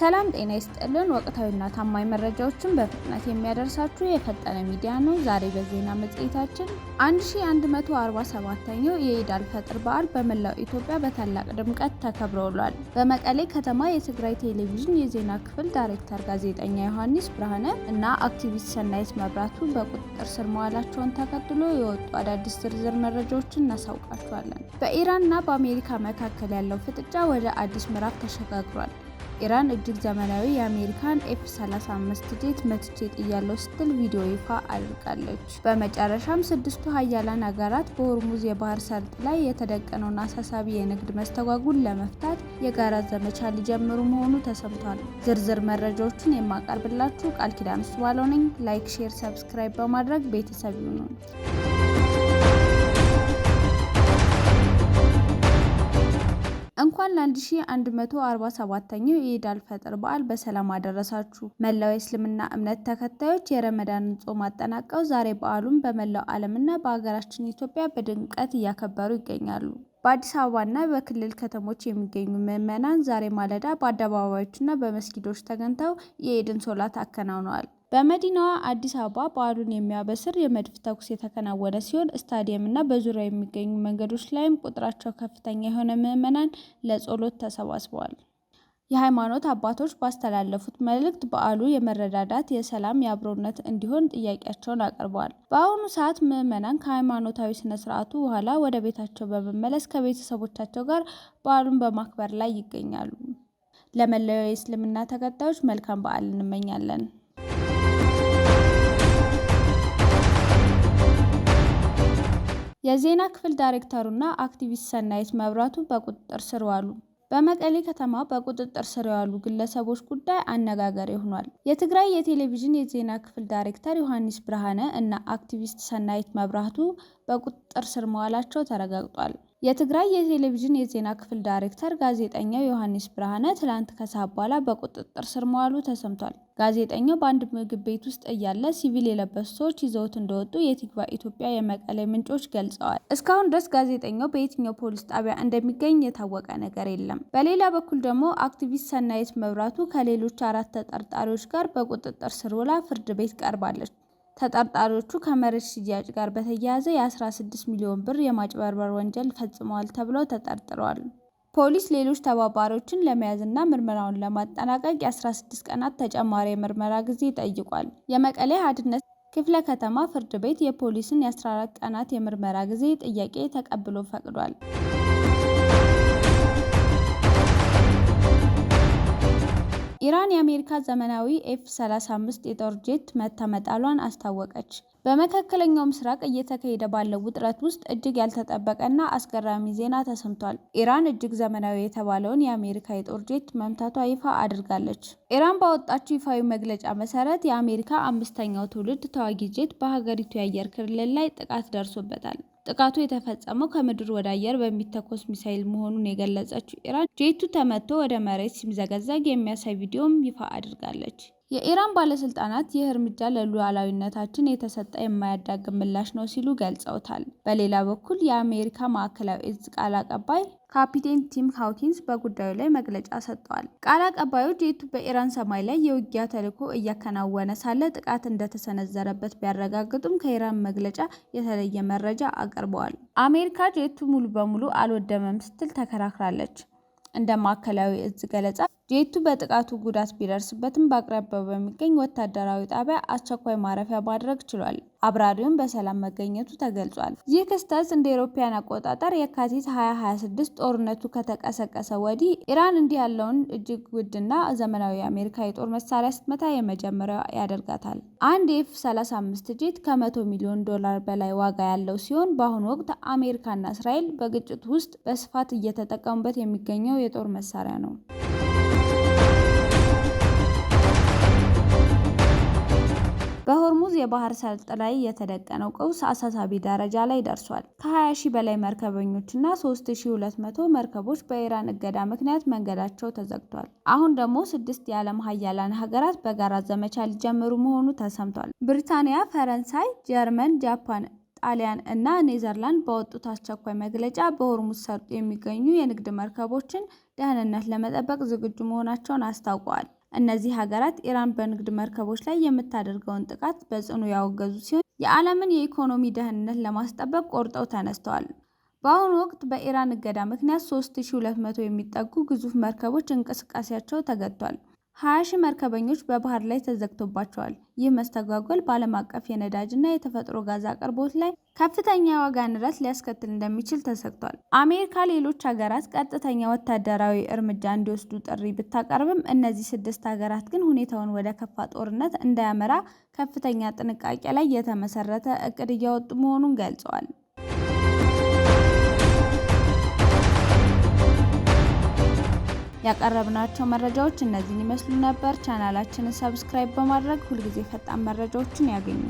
ሰላም ጤና ይስጥልን። ወቅታዊና ታማኝ መረጃዎችን በፍጥነት የሚያደርሳችሁ የፈጠነ ሚዲያ ነው። ዛሬ በዜና መጽሔታችን 1147ኛው የኢድ አልፈጥር በዓል በመላው ኢትዮጵያ በታላቅ ድምቀት ተከብሮ ውሏል። በመቀሌ ከተማ የትግራይ ቴሌቪዥን የዜና ክፍል ዳይሬክተር ጋዜጠኛ ዮሐንስ ብርሃነ እና አክቲቪስት ሰናይት መብራቱ በቁጥጥር ስር መዋላቸውን ተከትሎ የወጡ አዳዲስ ዝርዝር መረጃዎችን እናሳውቃችኋለን። በኢራንና በአሜሪካ መካከል ያለው ፍጥጫ ወደ አዲስ ምዕራፍ ተሸጋግሯል። ኢራን እጅግ ዘመናዊ የአሜሪካን F-35 ጄት መትቼ ጥያለሁ ስትል ቪዲዮ ይፋ አድርጋለች። በመጨረሻም ስድስቱ ሀያላን ሀገራት በሆርሙዝ የባህር ሰርጥ ላይ የተደቀነውን አሳሳቢ የንግድ መስተጓጉል ለመፍታት የጋራ ዘመቻ ሊጀምሩ መሆኑ ተሰምቷል። ዝርዝር መረጃዎችን የማቀርብላችሁ ቃል ኪዳን ውስጥ ባለው ነኝ። ላይክ፣ ሼር፣ ሰብስክራይብ በማድረግ ቤተሰብ ይሁኑ። እንኳን ለ1147ኛው የኢድ አልፈጥር በዓል በሰላም አደረሳችሁ። መላው የእስልምና እምነት ተከታዮች የረመዳንን ጾም አጠናቀው ዛሬ በዓሉን በመላው ዓለምና በሀገራችን ኢትዮጵያ በድምቀት እያከበሩ ይገኛሉ። በአዲስ አበባና በክልል ከተሞች የሚገኙ ምዕመናን ዛሬ ማለዳ በአደባባዮችና በመስጊዶች ተገኝተው የኢድን ሶላት አከናውነዋል። በመዲናዋ አዲስ አበባ በዓሉን የሚያበስር የመድፍ ተኩስ የተከናወነ ሲሆን ስታዲየምና በዙሪያው የሚገኙ መንገዶች ላይም ቁጥራቸው ከፍተኛ የሆነ ምዕመናን ለጸሎት ተሰባስበዋል። የሃይማኖት አባቶች ባስተላለፉት መልእክት በዓሉ የመረዳዳት፣ የሰላም፣ የአብሮነት እንዲሆን ጥያቄያቸውን አቅርበዋል። በአሁኑ ሰዓት ምዕመናን ከሃይማኖታዊ ስነ ስርዓቱ በኋላ ወደ ቤታቸው በመመለስ ከቤተሰቦቻቸው ጋር በዓሉን በማክበር ላይ ይገኛሉ። ለመላው የእስልምና ተከታዮች መልካም በዓል እንመኛለን። የዜና ክፍል ዳይሬክተሩና አክቲቪስት ሰናይት መብራቱ በቁጥጥር ስር ዋሉ። በመቀሌ ከተማ በቁጥጥር ስር የዋሉ ግለሰቦች ጉዳይ አነጋጋሪ ሆኗል። የትግራይ የቴሌቪዥን የዜና ክፍል ዳይሬክተር ዮሐንስ ብርሃነ እና አክቲቪስት ሰናይት መብራቱ በቁጥጥር ስር መዋላቸው ተረጋግጧል። የትግራይ የቴሌቪዥን የዜና ክፍል ዳይሬክተር ጋዜጠኛው ዮሐንስ ብርሃነ ትላንት ከሰዓት በኋላ በቁጥጥር ስር መዋሉ ተሰምቷል። ጋዜጠኛው በአንድ ምግብ ቤት ውስጥ እያለ ሲቪል የለበሱ ሰዎች ይዘውት እንደወጡ የቲክቫ ኢትዮጵያ የመቀሌ ምንጮች ገልጸዋል። እስካሁን ድረስ ጋዜጠኛው በየትኛው ፖሊስ ጣቢያ እንደሚገኝ የታወቀ ነገር የለም። በሌላ በኩል ደግሞ አክቲቪስት ሰናይት መብራቱ ከሌሎች 4 ተጠርጣሪዎች ጋር በቁጥጥር ስር ውላ ፍርድ ቤት ቀርባለች። ተጠርጣሪዎቹ ከመሬት ሽያጭ ጋር በተያያዘ የ16 ሚሊዮን ብር የማጭበርበር ወንጀል ፈጽመዋል ተብለው ተጠርጥረዋል። ፖሊስ ሌሎች ተባባሪዎችን ለመያዝና ምርመራውን ለማጠናቀቅ የ16 ቀናት ተጨማሪ የምርመራ ጊዜ ጠይቋል። የመቀሌ አንድነት ክፍለ ከተማ ፍርድ ቤት የፖሊስን የ14 ቀናት የምርመራ ጊዜ ጥያቄ ተቀብሎ ፈቅዷል። ኢራን የአሜሪካ ዘመናዊ F-35 የጦር ጄት መታ መጣሏን አስታወቀች። በመካከለኛው ምስራቅ እየተካሄደ ባለው ውጥረት ውስጥ እጅግ ያልተጠበቀና አስገራሚ ዜና ተሰምቷል። ኢራን እጅግ ዘመናዊ የተባለውን የአሜሪካ የጦር ጄት መምታቷ ይፋ አድርጋለች። ኢራን ባወጣችው ይፋዊ መግለጫ መሰረት የአሜሪካ 5ኛው ትውልድ ተዋጊ ጄት በሀገሪቱ የአየር ክልል ላይ ጥቃት ደርሶበታል። ጥቃቱ የተፈጸመው ከምድር ወደ አየር በሚተኮስ ሚሳኤል መሆኑን የገለጸችው ኢራን ጄቱ ተመቶ ወደ መሬት ሲምዘገዘግ የሚያሳይ ቪዲዮም ይፋ አድርጋለች። የኢራን ባለስልጣናት ይህ እርምጃ ለሉዓላዊነታችን የተሰጠ የማያዳግም ምላሽ ነው ሲሉ ገልጸውታል። በሌላ በኩል የአሜሪካ ማዕከላዊ እዝ ቃል አቀባይ ካፒቴን ቲም ሃውኪንስ በጉዳዩ ላይ መግለጫ ሰጥተዋል። ቃል አቀባዩ ጄቱ በኢራን ሰማይ ላይ የውጊያ ተልዕኮ እያከናወነ ሳለ ጥቃት እንደተሰነዘረበት ቢያረጋግጡም ከኢራን መግለጫ የተለየ መረጃ አቅርበዋል። አሜሪካ ጄቱ ሙሉ በሙሉ አልወደመም ስትል ተከራክራለች። እንደ ማዕከላዊ እዝ ገለጻ ጄቱ በጥቃቱ ጉዳት ቢደርስበትም በአቅራቢያው በሚገኝ ወታደራዊ ጣቢያ አስቸኳይ ማረፊያ ማድረግ ችሏል። አብራሪውም በሰላም መገኘቱ ተገልጿል። ይህ ክስተት እንደ አውሮፓውያን አቆጣጠር የካቲት 2026 ጦርነቱ ከተቀሰቀሰ ወዲህ ኢራን እንዲህ ያለውን እጅግ ውድና ዘመናዊ የአሜሪካ የጦር መሳሪያ ስትመታ የመጀመሪያዋ ያደርጋታል። አንድ F-35 ጄት ከ100 ሚሊዮን ዶላር በላይ ዋጋ ያለው ሲሆን በአሁኑ ወቅት አሜሪካና እስራኤል በግጭቱ ውስጥ በስፋት እየተጠቀሙበት የሚገኘው የጦር መሳሪያ ነው። በሆርሙዝ የባህር ሰርጥ ላይ የተደቀነው ቀውስ አሳሳቢ ደረጃ ላይ ደርሷል። ከ20 ሺህ በላይ መርከበኞችና 3200 መርከቦች በኢራን እገዳ ምክንያት መንገዳቸው ተዘግቷል። አሁን ደግሞ 6 የዓለም ሀያላን ሀገራት በጋራ ዘመቻ ሊጀምሩ መሆኑ ተሰምቷል። ብሪታንያ፣ ፈረንሳይ፣ ጀርመን፣ ጃፓን፣ ጣሊያን እና ኔዘርላንድ ባወጡት አስቸኳይ መግለጫ በሆርሙዝ ሰርጥ የሚገኙ የንግድ መርከቦችን ደህንነት ለመጠበቅ ዝግጁ መሆናቸውን አስታውቀዋል። እነዚህ ሀገራት ኢራን በንግድ መርከቦች ላይ የምታደርገውን ጥቃት በጽኑ ያወገዙ ሲሆን የዓለምን የኢኮኖሚ ደህንነት ለማስጠበቅ ቆርጠው ተነስተዋል። በአሁኑ ወቅት በኢራን እገዳ ምክንያት 3200 የሚጠጉ ግዙፍ መርከቦች እንቅስቃሴያቸው ተገድቷል። 20,000 መርከበኞች በባህር ላይ ተዘግቶባቸዋል። ይህ መስተጓጎል በዓለም አቀፍ የነዳጅና የተፈጥሮ ጋዝ አቅርቦት ላይ ከፍተኛ የዋጋ ንረት ሊያስከትል እንደሚችል ተሰግቷል። አሜሪካ ሌሎች ሀገራት ቀጥተኛ ወታደራዊ እርምጃ እንዲወስዱ ጥሪ ብታቀርብም እነዚህ 6 ሀገራት ግን ሁኔታውን ወደ ከፋ ጦርነት እንዳያመራ ከፍተኛ ጥንቃቄ ላይ የተመሰረተ እቅድ እያወጡ መሆኑን ገልጸዋል። ያቀረብናቸው መረጃዎች እነዚህን ይመስሉ ነበር። ቻናላችንን ሰብስክራይብ በማድረግ ሁልጊዜ ፈጣን መረጃዎችን ያገኙ።